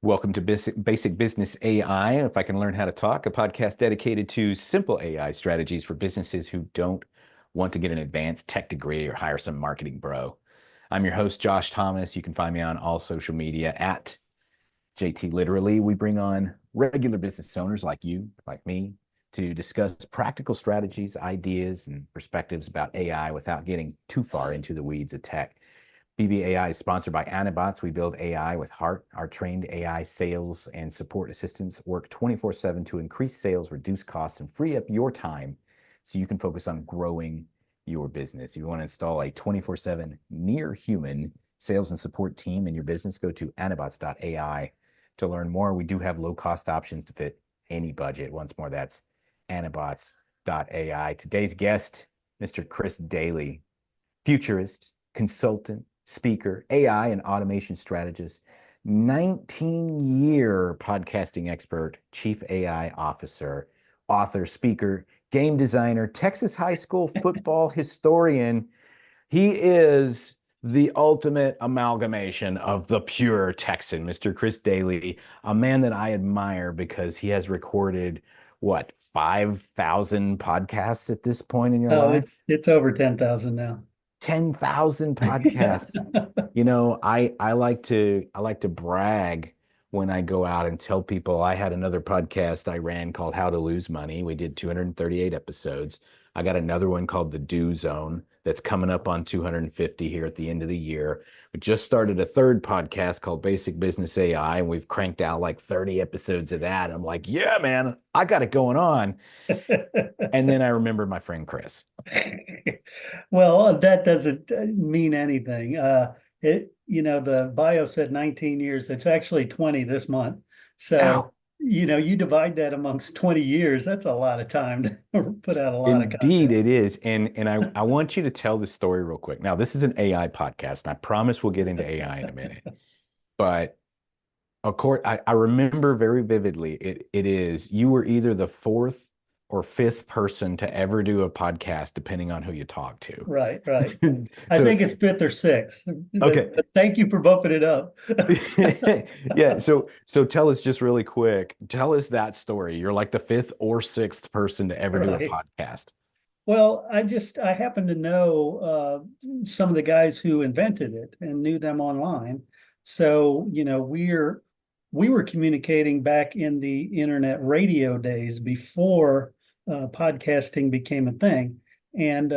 Welcome to Basic Business AI. If I can learn how to talk, a podcast dedicated to simple AI strategies for businesses who don't want to get an advanced tech degree or hire some marketing bro. I'm your host, Josh Thomas. You can find me on all social media at JT Literally. We bring on regular business owners like you, like me, to discuss practical strategies, ideas, and perspectives about AI without getting too far into the weeds of tech. BBAI is sponsored by Anabots. We build AI with heart. Our trained AI sales and support assistants work 24/7 to increase sales, reduce costs, and free up your time so you can focus on growing your business. If you want to install a 24/7 near human sales and support team in your business, go to anabots.ai to learn more. We do have low cost options to fit any budget. Once more, that's anabots.ai. Today's guest, Mr. Chris Doelle, futurist, consultant, speaker, AI and automation strategist, 19-year podcasting expert, chief AI officer, author, speaker, game designer, Texas high school football historian. He is the ultimate amalgamation of the pure Texan, Mr. Chris Doelle, a man that I admire because he has recorded what, 5,000 podcasts at this point in your Oh, life? it's over 10,000 now. 10,000 Yeah. podcasts. I like to brag when I go out and tell people I had another podcast I ran called How to Lose Money. We did 238 episodes. I got another one called The Do Zone that's coming up on 250 here at the end of the year. We just started a third podcast called Basic Business AI, and we've cranked out like 30 episodes of that. I'm like, yeah, man, I got it going on. And then I remember my friend Chris. Well, that doesn't mean anything. The bio said 19 years. It's actually 20 this month. So, Ow. you divide that amongst 20 years, that's a lot of time to put out a lot of Indeed, content. it is. And I want you to tell the story real quick. Now, this is an AI podcast, and I promise we'll get into AI in a minute. But of course, I remember very vividly it is you were either the fourth or fifth person to ever do a podcast, depending on who you talk to. Right, right. I So, think it's fifth or sixth. okay. But thank you for bumping it up. Yeah, so tell us just really quick, tell us that story. You're like the fifth or sixth person to ever do a Right. podcast. Well, I happen to know some of the guys who invented it and knew them online. So, we were communicating back in the internet radio days before podcasting became a thing. And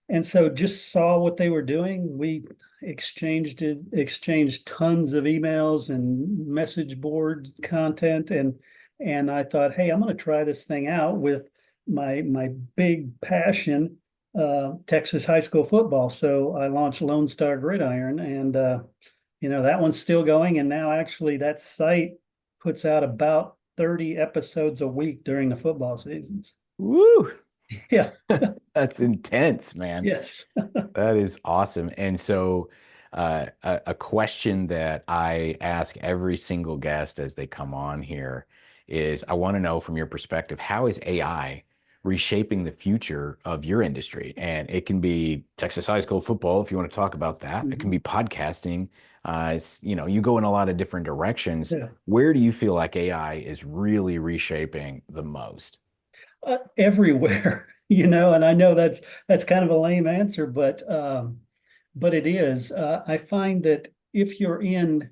and so just saw what they were doing. We exchanged tons of emails and message board content, and I thought, hey, I'm going to try this thing out with my big passion, Texas high school football. So I launched Lone Star Gridiron, and that one's still going. And now actually that site puts out about 30 episodes a week during the football seasons. Woo! Yeah. That's intense, man. Yes. That is awesome. And so, a question that I ask every single guest as they come on here is I want to know from your perspective, how is AI reshaping the future of your industry? And it can be Texas high school football, if you want to talk about that. It can Mhm. be podcasting. You go in a lot of different directions. Yeah. Where do you feel like AI is really reshaping the most? Everywhere, and I know that's kind of a lame answer, but it is. I find that if you're in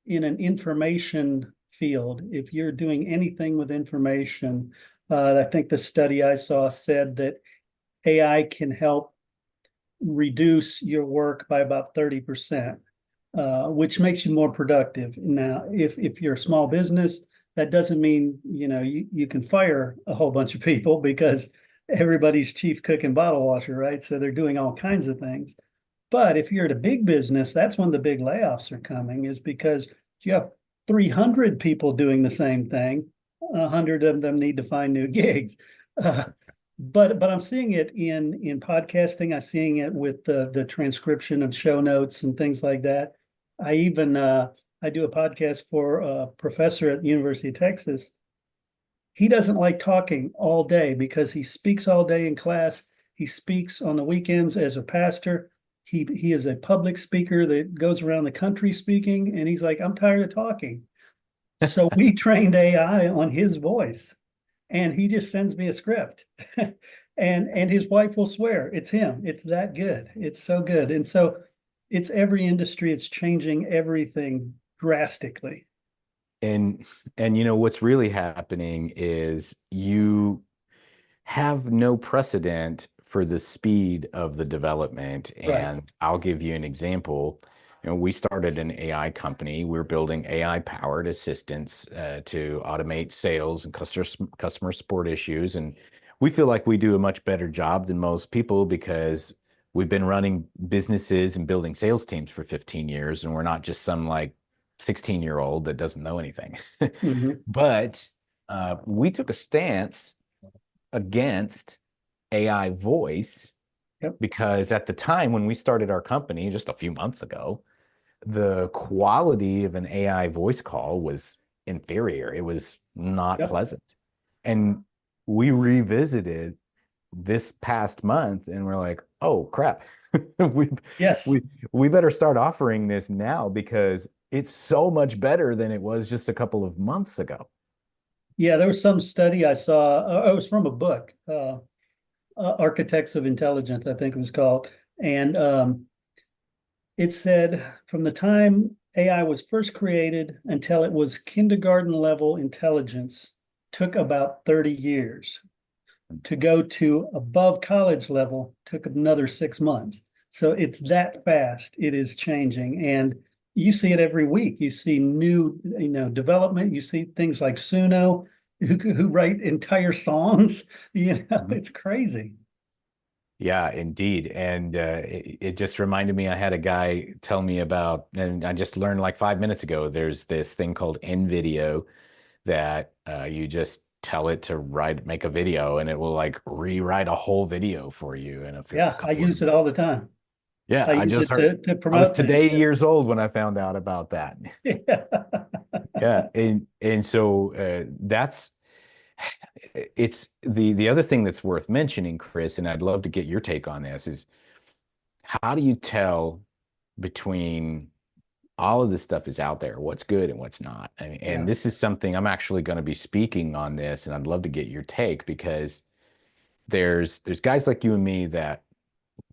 an information field, if you're doing anything with information, I think the study I saw said that AI can help reduce your work by about 30%, which makes you more productive. Now, if you're a small business, that doesn't mean you can fire a whole bunch of people because everybody's chief cook and bottle washer, right? So they're doing all kinds of things. But if you're at a big business, that's when the big layoffs are coming, is because you have 300 people doing the same thing. 100 of them need to find new gigs. Uh, but I'm seeing it in podcasting. I'm seeing it with the transcription of show notes and things like that. I do a podcast for a professor at the University of Texas. He doesn't like talking all day because he speaks all day in class. He speaks on the weekends as a pastor. He is a public speaker that goes around the country speaking, and he's like, I'm tired of talking. So we trained AI on his voice, and he just sends me a script. And his wife will swear it's him. It's that good. It's so good. And so it's every industry, it's changing everything drastically. And and what's really happening is you have no precedent for the speed of the development. Right. And I'll give you an example. We started an AI company. We're building AI-powered assistants to automate sales and customer support issues. And we feel like we do a much better job than most people because we've been running businesses and building sales teams for 15 years, and we're not just some like 16-year-old that doesn't know anything. Mhm. But we took a stance against AI voice Yep. because at the time when we started our company just a few months ago, the quality of an AI voice call was inferior. It was not Yep. pleasant. And we revisited this past month and we're like, oh crap. we Yes. we we better start offering this now because it's so much better than it was just a couple of months ago. Yeah, there was some study I saw. It was from a book, Architects of Intelligence, I think it was called. And it said from the time AI was first created until it was kindergarten level intelligence took about 30 years. To go to above college level took another 6 months. So it's that fast. It is changing. And you see it every week. You see new, development. You see things like Suno who write entire songs. Mhm. It's crazy. Yeah, indeed. And it just reminded me, I had a guy tell me about, and I just learned like 5 minutes ago, there's this thing called NVideo that you just tell it to make a video and it will like rewrite a whole video for you in a Yeah, I couple of use it minutes. all the time. Yeah, I I use just it heard, to I was promote things. today years old when I found out about that. Yeah. Yeah, and so that's it's the other thing that's worth mentioning, Chris, and I'd love to get your take on this is how do you tell between all of this stuff is out there, what's good and what's not? And Yeah. this is something I'm actually going to be speaking on this, and I'd love to get your take because there's guys like you and me that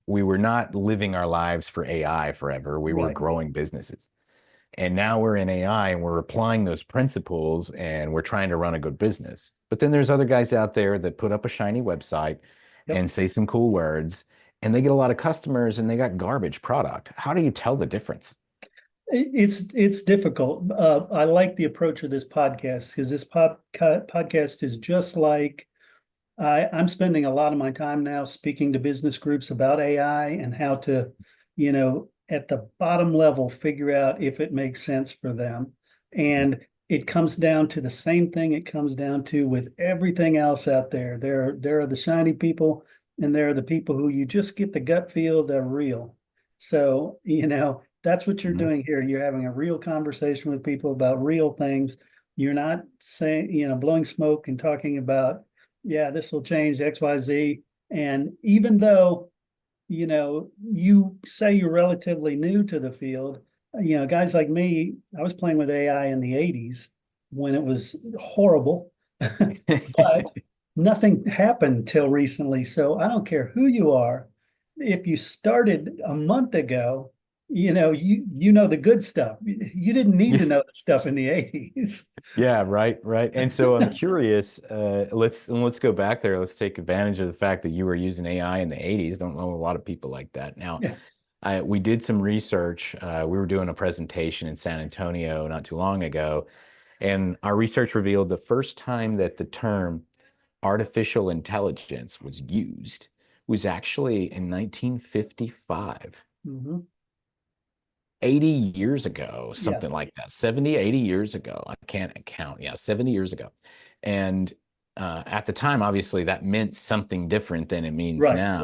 we were not living our lives for AI forever. We were Right. growing businesses. And now we're in AI and we're applying those principles and we're trying to run a good business. But then there's other guys out there that put up a shiny website Yep. and say some cool words and they get a lot of customers and they got garbage product. How do you tell the difference? It's difficult. I like the approach of this podcast because this podcast is just like I'm spending a lot of my time now speaking to business groups about AI and how to, at the bottom level, figure out if it makes sense for them. And it comes down to the same thing it comes down to with everything else out there. There are the shiny people, and there are the people who you just get the gut feel they're real. So, that's what you're Mhm. doing here. You're having a real conversation with people about real things. You're not saying, blowing smoke and talking about, yeah, this will change XYZ. And even though, you say you're relatively new to the field, guys like me, I was playing with AI in the 80s when it was horrible, but nothing happened till recently. So I don't care who you are. If you started a month ago, you know the good stuff. You didn't need to Yeah. know the stuff in the 80s. Yeah, right, right. And so I'm curious, let's go back there. Let's take advantage of the fact that you were using AI in the 80s. Don't know a lot of people like that. Now, Yeah. we did some research. We were doing a presentation in San Antonio not too long ago, and our research revealed the first time that the term artificial intelligence was used was actually in 1955. Mhm. 80 years ago, Yeah. something like that, 70, 80 years ago. I can't count. Yeah, 70 years ago. And at the time, obviously, that meant something different than it means Right. now.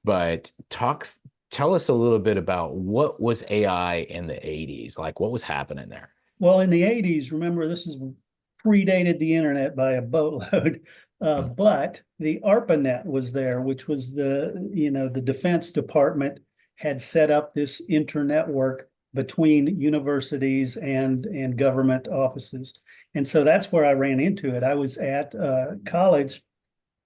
But tell us a little bit about what was AI in the 80s? Like what was happening there? Well, in the 80s, remember, this is predated the internet by a boatload. Mhm. But the ARPANET was there, which was the Defense Department had set up this internetwork between universities and government offices. And so that's where I ran into it. I was at college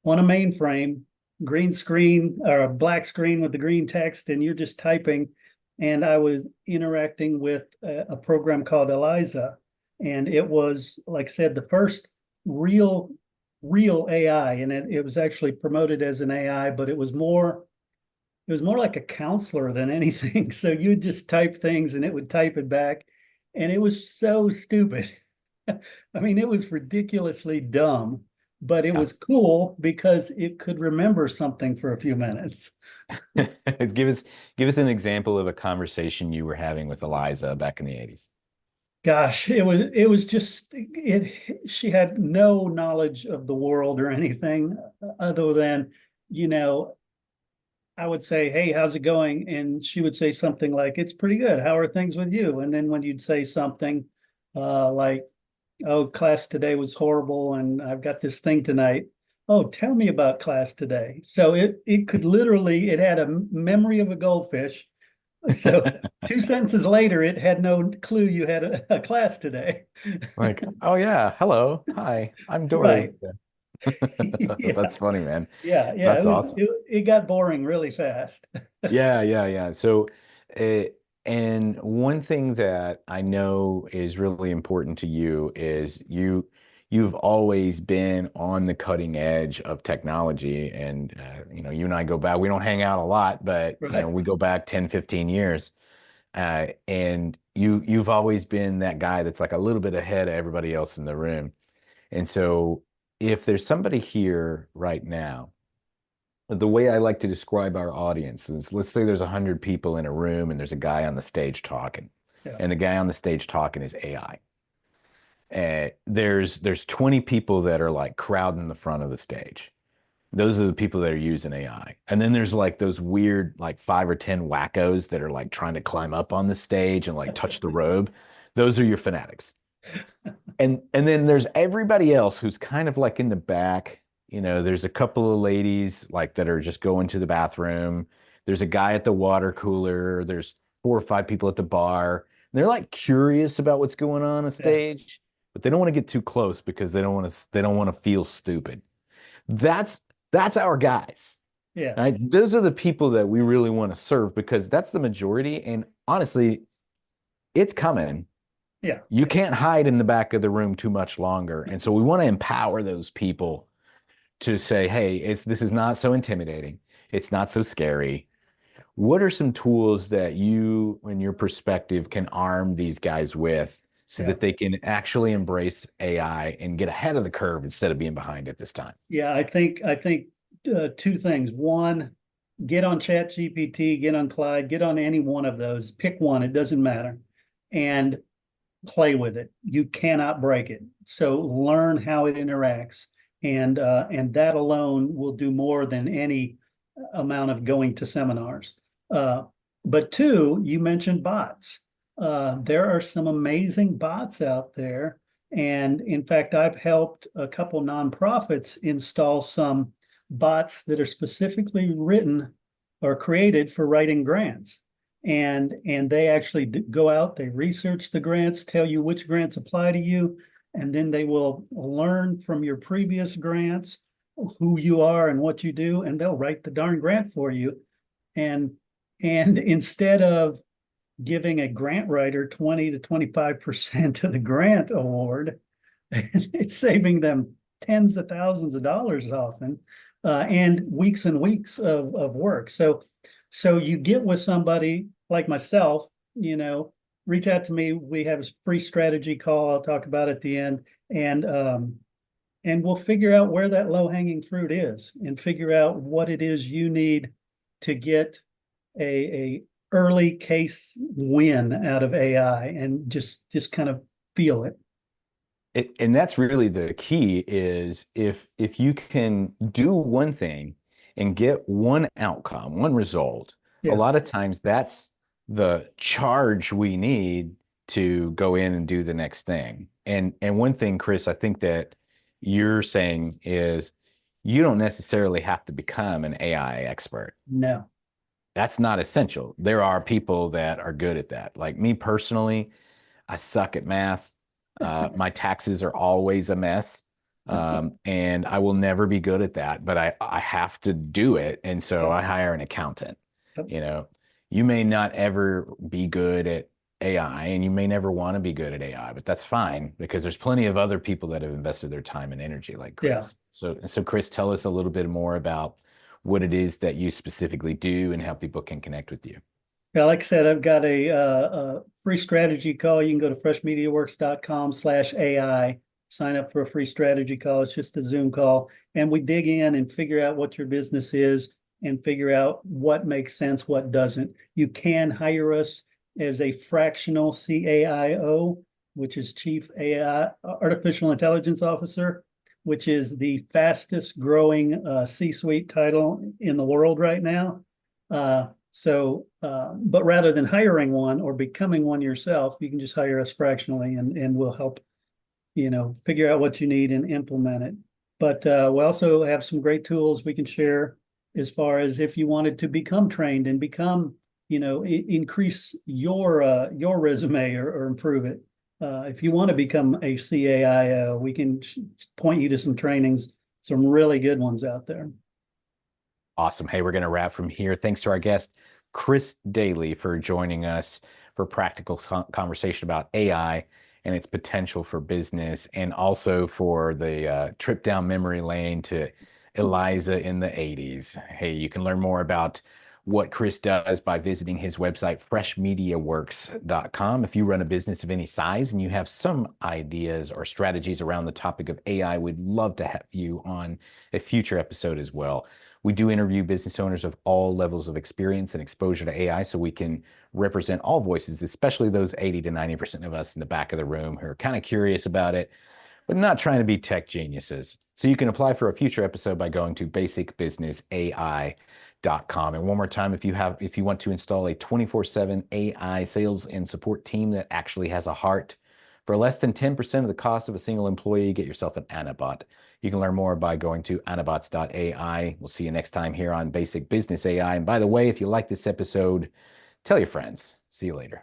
on a mainframe, green screen or a black screen with the green text, and you're just typing. And I was interacting with a program called Eliza. And it was, like I said, the first real, real AI. And it was actually promoted as an AI, but it was more like a counselor than anything. So you'd just type things and it would type it back. And it was so stupid. I mean, it was ridiculously dumb, but it Yeah. was cool because it could remember something for a few minutes. Give us give us an example of a conversation you were having with Eliza back in the 80s. Gosh, it was just it she had no knowledge of the world or anything other than, you know, I would say, "Hey, how's it going?" And she would say something like, "It's pretty good. How are things with you?" And then when you'd say something like, "Oh, class today was horrible, and I've got this thing tonight." "Oh, tell me about class today." So it could literally it had a memory of a goldfish. So 2 sentences later, it had no clue you had a class today. Like, oh yeah, hello, hi, I'm Dory. Right. That's Yeah. funny, man. Yeah. Yeah. That's awesome. It got boring really fast. Yeah, yeah, yeah. So, uh, and one thing that I know is really important to you is you've always been on the cutting edge of technology. And you and I go back, we don't hang out a lot, but Right. we go back 10, 15 years. And you've always been that guy that's like a little bit ahead of everybody else in the room. And so if there's somebody here right now, the way I like to describe our audience is, let's say there's 100 people in a room and there's a guy on the stage talking, Yeah. and the guy on the stage talking is AI. And there's 20 people that are like crowding the front of the stage. Those are the people that are using AI. And then there's like those weird like 5 or 10 wackos that are like trying to climb up on the stage and like touch the robe. Those are your fanatics. And then there's everybody else who's kind of like in the back. There's a couple of ladies like that are just going to the bathroom. There's a guy at the water cooler. There's 4 or 5 people at the bar. And they're like curious about what's going on Yeah. stage, but they don't want to get too close because they don't want to feel stupid. That's that's our guys. Yeah. Right? Those are the people that we really want to serve because that's the majority. And honestly, it's coming. Yeah. You can't hide in the back of the room too much longer. And so we want to empower those people to say, hey, this is not so intimidating. It's not so scary. What are some tools that you, in your perspective, can arm these guys with so Yeah. that they can actually embrace AI and get ahead of the curve instead of being behind at this time? Yeah. I think two things. One, get on Chat GPT, get on Clyde, get on any one of those. Pick one, it doesn't matter. And play with it. You cannot break it. So learn how it interacts. And that alone will do more than any amount of going to seminars. Uh, but two, you mentioned bots. There are some amazing bots out there. And in fact, I've helped a couple nonprofits install some bots that are specifically written or created for writing grants. And they actually go out, they research the grants, tell you which grants apply to you, and then they will learn from your previous grants who you are and what you do, and they'll write the darn grant for you. And and instead of giving a grant writer 20 to 25% of the grant award, it's saving them tens of thousands of dollars often, and weeks of work. So you get with somebody like myself, reach out to me. We have a free strategy call. I'll talk about at the end, and we'll figure out where that low hanging fruit is, and figure out what it is you need to get a early case win out of AI, and just kind of feel it. And that's really the key is if you can do one thing and get one outcome, one result, a Yeah. lot of times that's the charge we need to go in and do the next thing. And one thing, Chris, I think that you're saying is you don't necessarily have to become an AI expert. No. that's not essential. There are people that are good at that. Like me personally, I suck at math. My taxes are always a mess. And I will never be good at that, but I have to do it. And so Yep. I hire an accountant. Yep. You know, you may not ever be good at AI and you may never want to be good at AI, but that's fine because there's plenty of other people that have invested their time and energy like Yeah. Chris. So Chris, tell us a little bit more about what it is that you specifically do and how people can connect with you. Yeah, like I said, I've got a free strategy call. You can go to freshmediaworks.com/AI, sign up for a free strategy call. It's just a Zoom call. And we dig in and figure out what your business is and figure out what makes sense, what doesn't. You can hire us as a fractional CAIO, which is Chief AI Artificial Intelligence Officer, which is the fastest growing C-suite title in the world right now. But rather than hiring one or becoming one yourself, you can just hire us fractionally and we'll help, figure out what you need and implement it. But we also have some great tools we can share as far as if you wanted to become trained and become, increase your resume or improve it. If you want to become a CAIO, we can point you to some trainings, some really good ones out there. Awesome. Hey, we're going to wrap from here. Thanks to our guest, Chris Doelle, for joining us for practical conversation about AI and its potential for business, and also for the trip down memory lane to Eliza in the 80s. Hey, you can learn more about what Chris does by visiting his website, freshmediaworks.com. If you run a business of any size and you have some ideas or strategies around the topic of AI, we'd love to have you on a future episode as well. We do interview business owners of all levels of experience and exposure to AI so we can represent all voices, especially those 80 to 90% of us in the back of the room who are kind of curious about it, but not trying to be tech geniuses. So you can apply for a future episode by going to basicbusinessai.com. And one more time, if you want to install a 24/7 AI sales and support team that actually has a heart, for less than 10% of the cost of a single employee, get yourself an Anabot. You can learn more by going to anabots.ai. We'll see you next time here on Basic Business AI. And by the way, if you like this episode, tell your friends. See you later.